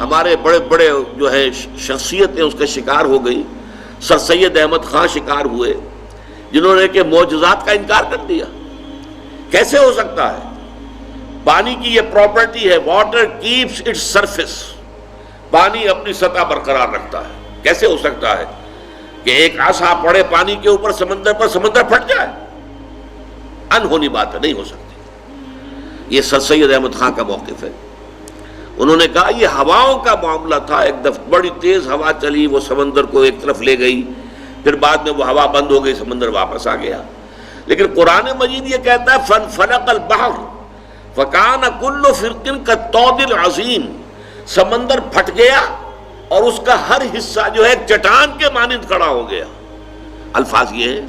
ہمارے بڑے بڑے جو ہے شخصیتیں اس کا شکار ہو گئی. سر سید احمد خان شکار ہوئے جنہوں نے کہ معجزات کا انکار کر دیا. کیسے ہو سکتا ہے؟ پانی کی یہ پراپرٹی ہے، واٹر کیپس اٹس سرفیس، پانی اپنی سطح برقرار رکھتا ہے. کیسے ہو سکتا ہے کہ ایک عصا پڑے پانی کے اوپر سمندر پر، سمندر پھٹ جائے؟ انہونی بات ہے، نہیں ہو سکتی. یہ سر سید احمد خان کا موقف ہے. انہوں نے کہا یہ ہواؤں کا معاملہ تھا، ایک دفعہ بڑی تیز ہوا چلی، وہ سمندر کو ایک طرف لے گئی، پھر بعد میں وہ ہوا بند ہو گئی، سمندر واپس آ گیا. لیکن قرآن مجید یہ کہتا ہے فَانْفَلَقَ الْبَحْرُ فَكَانَ كُلُّ فِرْقٍ كَالطَّوْدِ الْعَظِيمِ، سمندر پھٹ گیا اور اس کا ہر حصہ جو ہے ایک چٹان کے مانند کھڑا ہو گیا. الفاظ یہ ہے،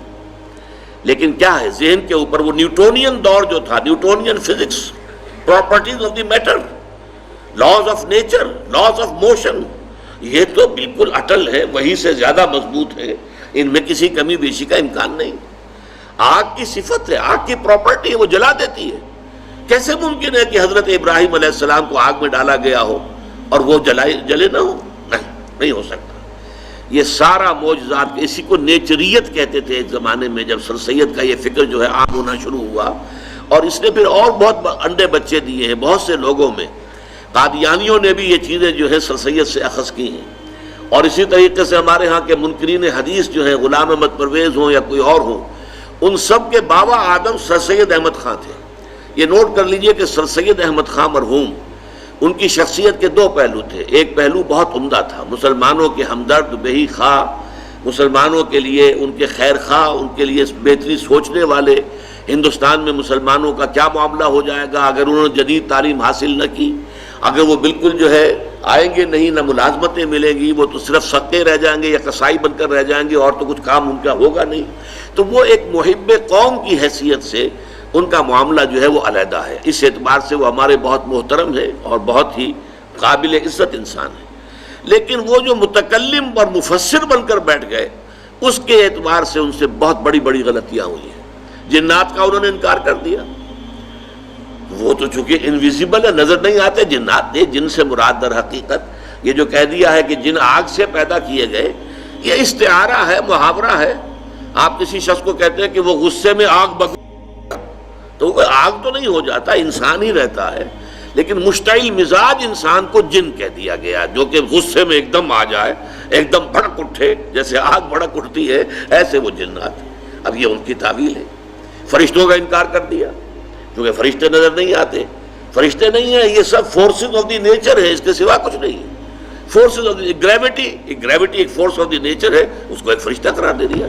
لیکن کیا ہے ذہن کے اوپر وہ نیوٹونین دور جو تھا، Newtonian physics, properties of the matter, laws of nature, laws of motion, یہ تو بالکل اٹل ہے، وہی سے زیادہ مضبوط ہے، ان میں کسی کمی بیشی کا امکان نہیں. آگ کی صفت ہے، آگ کی پراپرٹی ہے، وہ جلا دیتی ہے. کیسے ممکن ہے کہ حضرت ابراہیم علیہ السلام کو آگ میں ڈالا گیا ہو اور وہ جلے نہ ہو؟ نہیں ہو سکتا. یہ سارا معجزات، اسی کو نیچریت کہتے تھے ایک زمانے میں، جب سر سید کا یہ فکر جو ہے عام ہونا شروع ہوا، اور اس نے پھر اور بہت انڈے بچے دیے ہیں بہت سے لوگوں میں. قادیانیوں نے بھی یہ چیزیں جو ہے سر سید سے اخذ کی ہیں، اور اسی طریقے سے ہمارے ہاں کے منکرین حدیث جو ہیں، غلام احمد پرویز ہوں یا کوئی اور ہوں، ان سب کے بابا آدم سر سید احمد خان تھے. یہ نوٹ کر لیجئے کہ سر سید احمد خان مرحوم، ان کی شخصیت کے دو پہلو تھے. ایک پہلو بہت عمدہ تھا، مسلمانوں کے ہمدرد، بہی خواہ، مسلمانوں کے لیے ان کے خیر خواہ، ان کے لیے بہتری سوچنے والے. ہندوستان میں مسلمانوں کا کیا معاملہ ہو جائے گا اگر انہوں نے جدید تعلیم حاصل نہ کی، اگر وہ بالکل جو ہے آئیں گے نہیں، نہ ملازمتیں ملیں گی، وہ تو صرف سکے رہ جائیں گے یا کسائی بن کر رہ جائیں گے، اور تو کچھ کام ان کا ہوگا نہیں. تو وہ ایک محب قوم کی حیثیت سے ان کا معاملہ جو ہے وہ علیحدہ ہے. اس اعتبار سے وہ ہمارے بہت محترم ہے اور بہت ہی قابل عزت انسان ہے. لیکن وہ جو متکلم اور مفسر بن کر بیٹھ گئے، اس کے اعتبار سے ان سے بہت بڑی بڑی غلطیاں ہوئی ہیں. جنات کا انہوں نے انکار کر دیا. وہ تو چونکہ انویزیبل ہے، نظر نہیں آتے جنات. جن سے مراد در حقیقت یہ جو کہہ دیا ہے کہ جن آگ سے پیدا کیے گئے، یہ استعارہ ہے، محاورہ ہے. آپ کسی شخص کو کہتے ہیں کہ وہ غصے میں آگ بک، تو وہ آگ تو نہیں ہو جاتا، انسان ہی رہتا ہے. لیکن مشتعل مزاج انسان کو جن کہہ دیا گیا، جو کہ غصے میں ایک دم آ جائے، ایک دم بھڑک اٹھے، جیسے آگ بھڑک اٹھتی ہے ایسے وہ جنات. اب یہ ان کی تعویل ہے. فرشتوں کا انکار کر دیا، کیونکہ فرشتے نظر نہیں آتے. فرشتے نہیں ہیں، یہ سب فورسز آف دی نیچر ہے، اس کے سوا کچھ نہیں ہے. فورسز آف دی گریوٹی ایک فورس آف دی نیچر ہے، اس کو ایک فرشتہ قرار دے دیا.